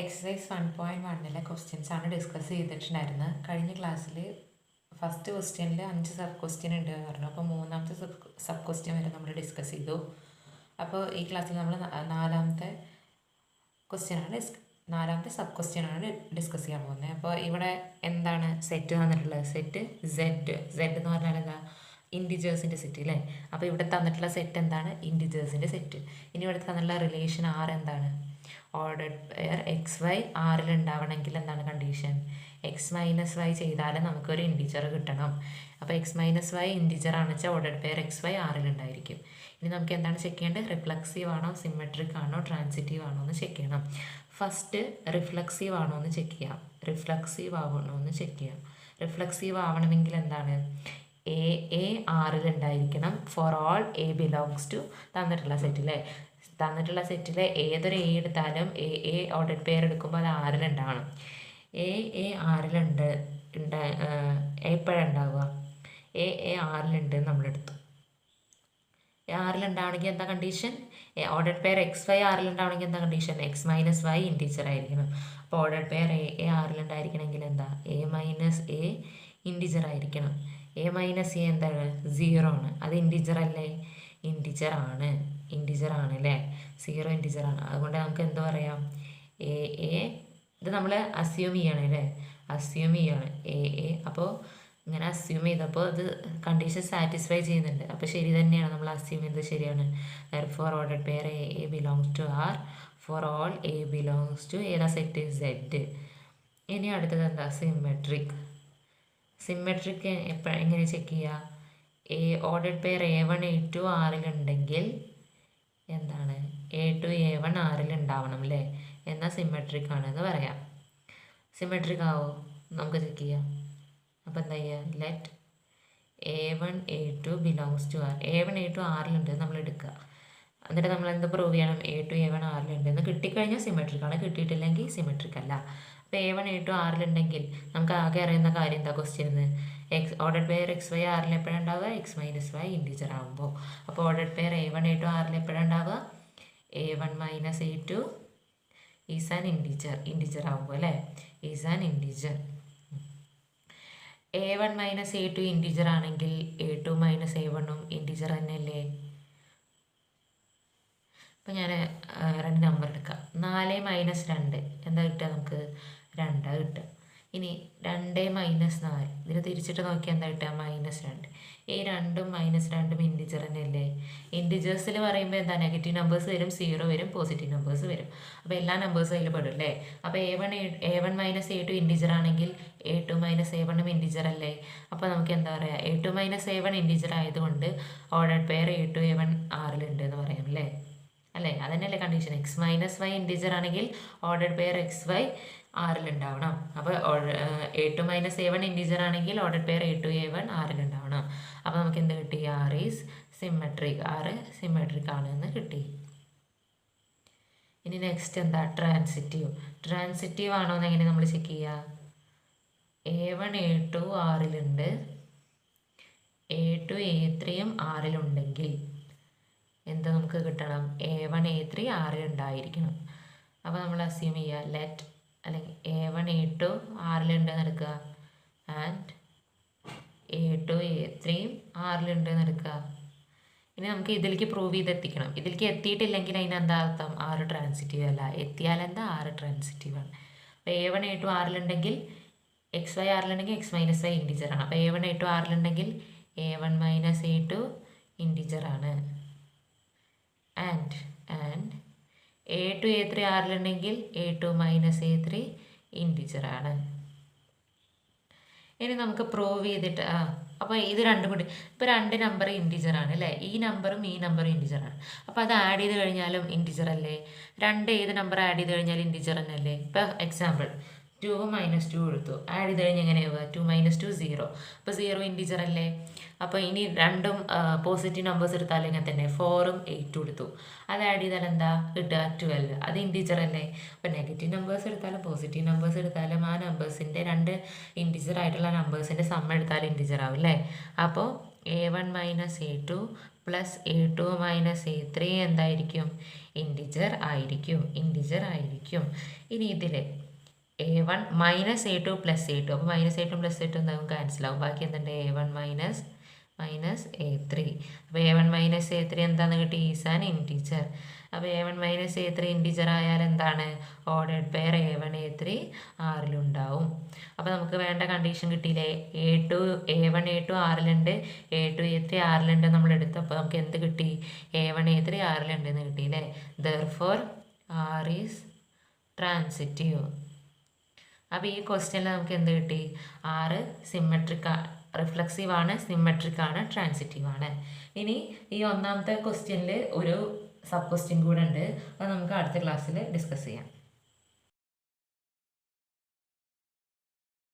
Exercise 1.1 questions ആണ് discuss ചെയ്തിട്ടുണ്ടായിരുന്നത്. കഴിഞ്ഞ ക്ലാസ്സിൽ ഫസ്റ്റ് ക്വസ്റ്റ്യനിൽ 5 സബ് ക്വസ്റ്റ്യൻ ഉണ്ട് പറഞ്ഞു. അപ്പോൾ മൂന്നാമത്തെ സബ് ക്വസ്റ്റ്യൻ വരെ നമ്മൾ ഡിസ്കസ് ചെയ്തു. അപ്പോൾ ഈ ക്ലാസ്സിൽ നമ്മൾ നാലാമത്തെ സബ് ക്വസ്റ്റ്യനാണ് ഡിസ്കസ് ചെയ്യാൻ പോകുന്നത്. അപ്പോൾ ഇവിടെ എന്താണ് സെറ്റ് തന്നിട്ടുള്ളത്? സെറ്റ് സെഡ് എന്ന് പറഞ്ഞാൽ എന്താ? ഇൻഡിജേഴ്സിൻ്റെ സെറ്റ് അല്ലേ. അപ്പോൾ ഇവിടെ തന്നിട്ടുള്ള സെറ്റ് എന്താണ്? ഇൻഡിജേഴ്സിൻ്റെ സെറ്റ്. ഇനി ഇവിടെ തന്നിട്ടുള്ള റിലേഷൻ ആർ എന്താണ്? ഓർഡർഡ് പെയർ എക്സ് വൈ ആറിൽ ഉണ്ടാവണമെങ്കിൽ എന്താണ് കണ്ടീഷൻ? എക്സ് മൈനസ് വൈ ചെയ്താൽ നമുക്കൊരു ഇൻഡിജർ കിട്ടണം. അപ്പോൾ എക്സ് മൈനസ് വൈ ഇൻഡിജർ ആണെന്ന് വെച്ചാൽ ഓർഡർഡ് പെയർ എക്സ് വൈ ആറിലുണ്ടായിരിക്കും. ഇനി നമുക്ക് എന്താണ് ചെക്ക് ചെയ്യേണ്ടത്? റിഫ്ലക്സീവ് ആണോ, സിമെട്രിക് ആണോ, ട്രാൻസിറ്റീവ് ആണോ എന്ന് ചെക്ക് ചെയ്യണം. ഫസ്റ്റ് റിഫ്ലക്സീവ് ആണോ എന്ന് ചെക്ക് ചെയ്യാം. റിഫ്ലക്സീവ് ആവണോ എന്ന് ചെക്ക് ചെയ്യാം. റിഫ്ലക്സീവ് ആവണമെങ്കിൽ എന്താണ്? എ ആറിലുണ്ടായിരിക്കണം for all A belongs to തന്നിട്ടുള്ള സെറ്റിലെ ഏതൊരു എ എടുത്താലും എ ഓർഡർഡ് പെയർ എടുക്കുമ്പോൾ അത് ആറിലുണ്ടാവണം. എ ആറിലുണ്ട് എപ്പോഴുണ്ടാവുക? എ ആറിലുണ്ട് നമ്മളെടുത്തു. ആറിലുണ്ടാവണമെങ്കിൽ എന്താ condition? Ordered pair X y ആറിലുണ്ടാവണമെങ്കിൽ എന്താ condition? X minus y integer ആയിരിക്കണം. അപ്പോൾ ഓർഡർഡ് പെയർ എ ആറിലുണ്ടായിരിക്കണമെങ്കിൽ എന്താ? എ മൈനസ് എ ഇൻറ്റീജർ ആയിരിക്കണം. എ മൈനസ് എ എന്താണ്? 0 ആണ്. അത് ഇൻറ്റീജർ അല്ലേ? ഇൻറ്റീജർ ആണ് അല്ലേ? 0 ഇൻറ്റീജർ ആണ്. അതുകൊണ്ട് നമുക്ക് എന്താ പറയാം? ഇത് നമ്മൾ അസ്യൂം ചെയ്യണം അല്ലേ? അസ്യൂം ചെയ്യാണ് എ. അപ്പോൾ ഇങ്ങനെ അസ്യൂം ചെയ്തപ്പോൾ ഇത് കണ്ടീഷൻ സാറ്റിസ്ഫൈ ചെയ്യുന്നുണ്ട്. അപ്പോൾ ശരി തന്നെയാണ്, നമ്മൾ അസ്യൂം ചെയ്തത് ശരിയാണ്. For ordered pair A belongs to R for all A belongs to ഏതാ സെറ്റ്? സെഡ്. ഇനി അടുത്തത് എന്താ? സിമെട്രിക്. എങ്ങനെ ചെക്ക് ചെയ്യുക? ഓർഡർഡ് പെയർ A1 A2 ആറിലുണ്ടെങ്കിൽ എന്താണ്? A2 A1 ആറിലുണ്ടാവണം അല്ലേ? എന്നാൽ സിമെട്രിക് ആണെന്ന് പറയാം. സിമെട്രിക് ആവോ? നമുക്ക് ചെക്ക് ചെയ്യാം. അപ്പോൾ എന്താ ചെയ്യുക? Let A1 A2 belongs to R. A1 A2 ആറിലുണ്ട് നമ്മൾ എടുക്കുക. എന്നിട്ട് നമ്മൾ എന്ത് പ്രൂവ് ചെയ്യണം? A2 A1 ആറിലുണ്ട് എന്ന് കിട്ടിക്കഴിഞ്ഞാൽ സിമെട്രിക് ആണ്, കിട്ടിയിട്ടില്ലെങ്കിൽ സിമെട്രിക് അല്ല. അപ്പോൾ A1 A2 ആറിലുണ്ടെങ്കിൽ നമുക്ക് ആകെ അറിയുന്ന കാര്യം എന്താ question? Ordered pair X Y ആറിൽ എപ്പോഴാണ് ഉണ്ടാവുക? എക്സ് മൈനസ് വൈ ഇൻറ്റീജർ ആകുമ്പോൾ. അപ്പോൾ ഓർഡർഡ് പെയർ A1 A2 ആറിൽ എപ്പോഴാണ് ഉണ്ടാവുക? A1 minus A2 is an integer ആകുമ്പോൾ അല്ലേ? Is an integer. A1 minus A2 integer ആണെങ്കിൽ A2 മൈനസ് A1ഉം ഇൻറ്റീജർ തന്നെയല്ലേ? അപ്പോൾ ഞാൻ 2 നമ്പർ എടുക്കാം. 4 മൈനസ് 2 എന്താ കിട്ടുക? നമുക്ക് 2 കിട്ടുക. ഇനി 2 മൈനസ് 4 ഇതിന് തിരിച്ചിട്ട് നോക്കിയാൽ എന്താ കിട്ടുക? -2. ഈ 2ഉം -2ഉം ഇൻറ്റിജർ തന്നെയല്ലേ? ഇൻറ്റിജേഴ്സിൽ പറയുമ്പോൾ എന്താ? നെഗറ്റീവ് നമ്പേഴ്സ് വരും, 0 വരും, പോസിറ്റീവ് നമ്പേഴ്സ് വരും. അപ്പോൾ എല്ലാ നമ്പേഴ്സും അതിൽ പെടും അല്ലേ? അപ്പോൾ A1 മൈനസ് A2 ഇൻറ്റിജർ ആണെങ്കിൽ A2 മൈനസ് A1ഉം ഇൻറ്റിജർ അല്ലേ? അപ്പോൾ നമുക്ക് എന്താ പറയുക? A2 മൈനസ് A1 ഇൻറ്റിജർ ആയതുകൊണ്ട് ഓർഡർഡ് പെയർ A2 A1 ആറിലുണ്ട് എന്ന് പറയാം അല്ലേ? അതന്നെയല്ലേ condition? X minus y integer ആണെങ്കിൽ ഓർഡർഡ് പെയർ എക്സ് വൈ ആറിലുണ്ടാവണം. അപ്പോൾ A2 മൈനസ് A1 ഇൻറ്റീജർ ആണെങ്കിൽ ഓർഡർഡ് പെയർ A2 A1 ആറിലുണ്ടാവണം. അപ്പോൾ നമുക്ക് എന്ത് കിട്ടി? R is symmetric. R symmetric ആണെന്ന് കിട്ടി. ഇനി നെക്സ്റ്റ് എന്താ? ട്രാൻസിറ്റീവ് ആണോ എന്ന് എങ്ങനെ നമ്മൾ ചെക്ക് ചെയ്യുക? A1 A2 ആറിലുണ്ട്, A2 A3യും ആറിലുണ്ടെങ്കിൽ എന്ത് നമുക്ക് കിട്ടണം? A1 A3 ആറിലുണ്ടായിരിക്കണം. അപ്പോൾ നമ്മൾ അസ്യൂം ചെയ്യുക ലെറ്റ് അല്ലെങ്കിൽ A1 A2 ആറിലുണ്ടെന്ന് എടുക്കുക ആൻഡ് A2 A3യും ആറിലുണ്ടെന്ന് എടുക്കുക. ഇനി നമുക്ക് ഇതിലേക്ക് പ്രൂവ് ചെയ്തെത്തിക്കണം. ഇതിലേക്ക് എത്തിയിട്ടില്ലെങ്കിൽ അതിനെന്താ അർത്ഥം? ആറ് ട്രാൻസിറ്റീവ് അല്ല. എത്തിയാൽ എന്താ? ആറ് ട്രാൻസിറ്റീവ് ആണ്. അപ്പോൾ A1 A2 ആറിലുണ്ടെങ്കിൽ എക്സ് വൈ ആറിലുണ്ടെങ്കിൽ എക്സ് മൈനസ് വൈ ഇൻറ്റീജർ ആണ്. അപ്പോൾ A1 A2 ആറിലുണ്ടെങ്കിൽ A1 മൈനസ് A2 ഇൻറ്റീജർ ആണ്. ആൻഡ് A2 A3 ആറിലുണ്ടെങ്കിൽ A2 മൈനസ് A3 ഇൻറ്റീജർ ആണ്. ഇനി നമുക്ക് പ്രൂവ് ചെയ്തിട്ട് അപ്പോൾ ഇത് രണ്ടും കൂടി ഇപ്പോൾ 2 നമ്പർ ഇൻറ്റീജർ ആണ് അല്ലേ? ഈ നമ്പറും ഇൻറ്റീജർ ആണ്. അപ്പോൾ അത് ആഡ് ചെയ്ത് കഴിഞ്ഞാലും ഇൻറ്റീജർ അല്ലേ? 2 ഏത് നമ്പർ ആഡ് ചെയ്ത് കഴിഞ്ഞാലും ഇൻറ്റീജർ തന്നെയല്ലേ? ഇപ്പോൾ എക്സാമ്പിൾ 2 -2 എടുത്തു, ആഡ് ചെയ്ത് കഴിഞ്ഞാൽ എങ്ങനെയാവുക? 2 - 2 0. അപ്പോൾ 0 ഇൻറ്റീജർ അല്ലേ? അപ്പോൾ ഇനി രണ്ടും പോസിറ്റീവ് നമ്പേഴ്സ് എടുത്താലും ഇങ്ങനെ തന്നെ 4ഉം 8ഉം എടുത്തു, അത് ആഡ് ചെയ്താൽ എന്താ കിട്ടുക? 12. അത് ഇൻറ്റീജർ അല്ലേ? അപ്പോൾ നെഗറ്റീവ് നമ്പേഴ്സ് എടുത്താലും പോസിറ്റീവ് നമ്പേഴ്സ് എടുത്താലും ആ നമ്പേഴ്സിൻ്റെ 2 ഇൻറ്റീജർ ആയിട്ടുള്ള നമ്പേഴ്സിൻ്റെ സം എടുത്താലും ഇൻറ്റീജർ ആവും അല്ലേ? അപ്പോൾ A1 minus A2 plus A2 minus A3 എന്തായിരിക്കും? ഇൻറ്റിജർ ആയിരിക്കും. ഇനി ഇതിൽ A1 minus A2 plus A2, അപ്പോൾ മൈനസ് A2 പ്ലസ് A2 എന്താകും? ക്യാൻസൽ ആവും. ബാക്കി എന്തുണ്ട്? A1 minus A3. അപ്പോൾ A1 മൈനസ് A3 എന്താണെന്ന് കിട്ടി? Is an integer. അപ്പോൾ A1 മൈനസ് A3 ഇൻറ്റിജർ ആയാൽ എന്താണ്? Ordered pair A1 A3 ആറിലുണ്ടാവും. അപ്പോൾ നമുക്ക് വേണ്ട കണ്ടീഷൻ കിട്ടിയില്ലേ? A1 A2 ആറിലുണ്ട്, A2 A3 ആറിലുണ്ട് നമ്മൾ എടുത്തു. അപ്പോൾ നമുക്ക് എന്ത് കിട്ടി? A1 A3 ആറിലുണ്ട് എന്ന് കിട്ടിയില്ലേ? Therefore R is transitive. അപ്പോൾ ഈ ക്വസ്റ്റ്യനിൽ നമുക്ക് എന്ത് കിട്ടി? R റിഫ്ലക്സീവ് ആണ്, സിമെട്രിക് ആണ്, ട്രാൻസിറ്റീവ് ആണ്. ഇനി ഈ ഒന്നാമത്തെ ക്വസ്റ്റ്യനിൽ ഒരു സബ് ക്വസ്റ്റ്യൻ കൂടെ ഉണ്ട്. അത് നമുക്ക് അടുത്ത ക്ലാസ്സിൽ ഡിസ്കസ് ചെയ്യാം.